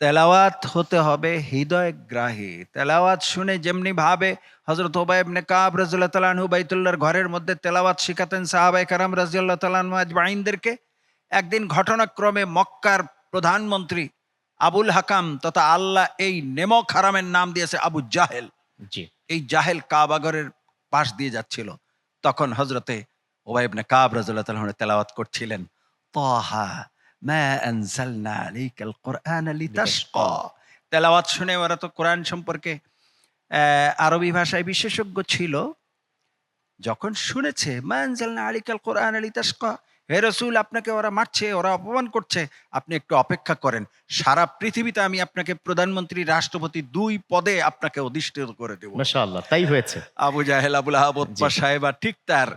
তেলাওয়াত হতে হবে হৃদয়গ্রাহী। তেলাওয়াত শুনে যেমনি ভাবে হযরত উবাই ইবনে কাব রাদিয়াল্লাহু তাআলা আনহু বাইতুল্লাহর ঘরের মধ্যে তেলাওয়াত শিখাতেন সাহাবায়ে কেরাম রাদিয়াল্লাহু তাআলা আনহুম আজমাইনদেরকে। একদিন ঘটনাক্রমে মক্কার প্রধানমন্ত্রী আবুল হাকাম তথা আল্লাহ এই নেমক হারামের নাম দিয়েছে আবু জাহেল। জি। এই জাহেল কাবা ঘরের পাশ দিয়ে যাচ্ছিল। তখন হযরতে উবাই ইবনে কাব রাদিয়াল্লাহু তাআলা আনহু তেলাওয়াত করছিলেন, তাহা মা আনজালনা আলাইকাল কুরআনা লিতাশকা। তেলাওয়াত শুনে ওরা তো কোরআন সম্পর্কে আরবি ভাষায় বিশেষজ্ঞ ছিল। যখন শুনেছে মা আনজালনা আলাইকাল কুরআনা লিতাশকা, হে রাসূল আপনাকে ওরা মারছে, ওরা অপমান করছে, আপনি একটু অপেক্ষা করেন। সারা পৃথিবীতে আমি আপনাকে প্রধানমন্ত্রী, রাষ্ট্রপতি ২ পদে আপনাকে অধিষ্ঠিত করে দেব। মাশাআল্লাহ, তাই হয়েছে। আবু জাহেল, আবুল আহাব, জি। উতবা সাহেবা ঠিক তার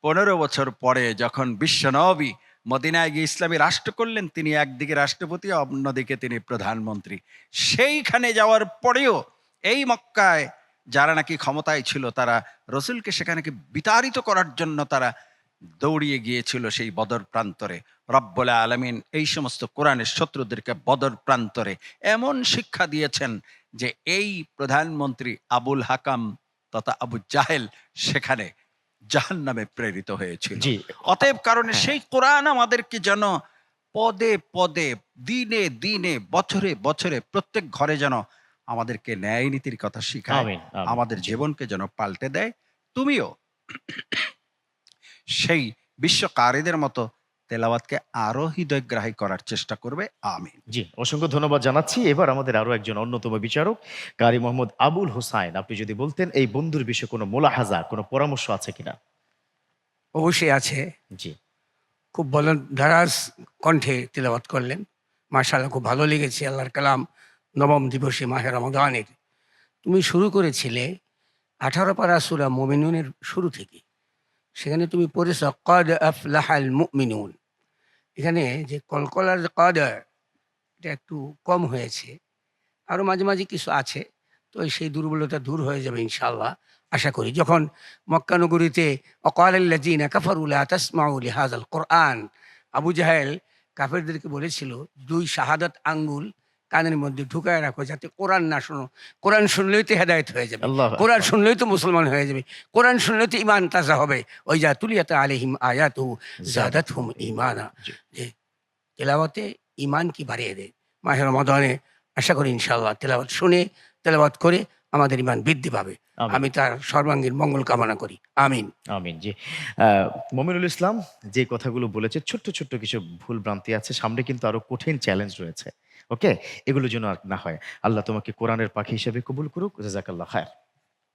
১৫ বছর পরে যখন বিশ্বনবী মদিনায় গিয়ে ইসলামী রাষ্ট্র করলেন, তিনি একদিকে রাষ্ট্রপতি, অন্যদিকে তিনি প্রধানমন্ত্রী। সেইখানে যাওয়ার পরেও এই মক্কায় যারা নাকি ক্ষমতায় ছিল তারা রসুলকে সেখানে বিতাড়িত করার জন্য তারা দৌড়িয়ে গিয়েছিল সেই বদর প্রান্তরে। রব্বুল আলামিন এই সমস্ত কোরআনের শত্রুদেরকে বদর প্রান্তরে এমন শিক্ষা দিয়েছেন যে এই প্রধানমন্ত্রী আবুল হাকাম তথা আবু জাহেল সেখানে জাহান্নামে প্রেরিত হয়েছিল। জি। অতএব কারণে হ্যাঁ। সেই কোরআন আমাদেরকে যেন পদে পদে, দিনে দিনে, বছরে বছরে প্রত্যেক ঘরে যেন আমাদেরকে ন্যায় নীতির কথা শিখায়, আমিন, আমিন। আমাদের জি। জীবনকে যেন পাল্টে দেয়। তুমিও সেই বিশ্বকারীদের মতো তেলাওয়াতকে আরো হৃদয়গ্রাহী করার চেষ্টা করবে। আমিন। জি, অসংখ্য ধন্যবাদ জানাচ্ছি। এবার আমাদের আরো একজন অন্যতম বিচারক কারি মোহাম্মদ আবুল হোসাইন। আপনি যদি বলতেন এই বন্ধুর বিষয়ে কোনো মোলাহাজা, কোনো পরামর্শ আছে কিনা? অবশ্যই আছে। জি। খুব ধারাস কণ্ঠে তিলাওয়াত করলেন। মাশাআল্লাহ খুব ভালো লেগেছে আল্লাহর কালাম নবম দিবসে মাহে রমাদানের। তুমি শুরু করেছিলে ১৮ পারা সূরা মুমিনুনের শুরু থেকে। সেখানে তুমি পড়েছ ক্বাদ আফলাহাল মুমিনুন। এখানে যে কলকলার যে ক্বাদ এটা একটু কম হয়েছে। আরো মাঝে, মাঝে কিছু আছে। তো সেই দুর্বলতা দূর হয়ে যাবে ইনশাআল্লাহ আশা করি। যখন মক্কা নগরীতে ওয়াকালাল্লাযিনা কাফারু লা তাসমাউ লিহাযাল কুরআন, আবু জাহেল কাফেরদেরকে বলেছিল ২ শাহাদাত আঙ্গুল কানের মধ্যে ঢুকায় রাখো যাতে কোরআন না শোনো। কোরআন শুনলেই তো হেদায়েত হয়ে যাবে। আল্লাহু কোরআন আকবার। শুনলেই তো মুসলমান হয়ে যাবে। কোরআন শুনলেই তো ঈমান তাজা হবে। ওইযা তুলিয়াত আলাইহিম আয়াতুহু যাদাতহুম ঈমানা। জি। যে তেলাওয়াতে ঈমান কি বাড়িয়ে দেয়। মাহে রমাদানে আশা করি ইনশাআল্লাহ তেলাওয়াত শুনে, তেলাওয়াত করে আমাদের ঈমান বৃদ্ধি পাবে। আমিন, আমি তার সর্বাঙ্গীন মঙ্গল কামনা করি। আমিন। আমিন। জি। আ মমিনুল ইসলাম যে কথাগুলো বলেছে ছোট্ট, ছোট্ট কিছু ভুল ভ্রান্তি আছে। সামনে কিন্তু আরো কঠিন চ্যালেঞ্জ রয়েছে। ওকে? এগুলো যেন আর না হয়। আল্লাহ তোমাকে কোরআনের পাখি হিসেবে কবুল করুক। জাযাকাল্লাহ খায়ের।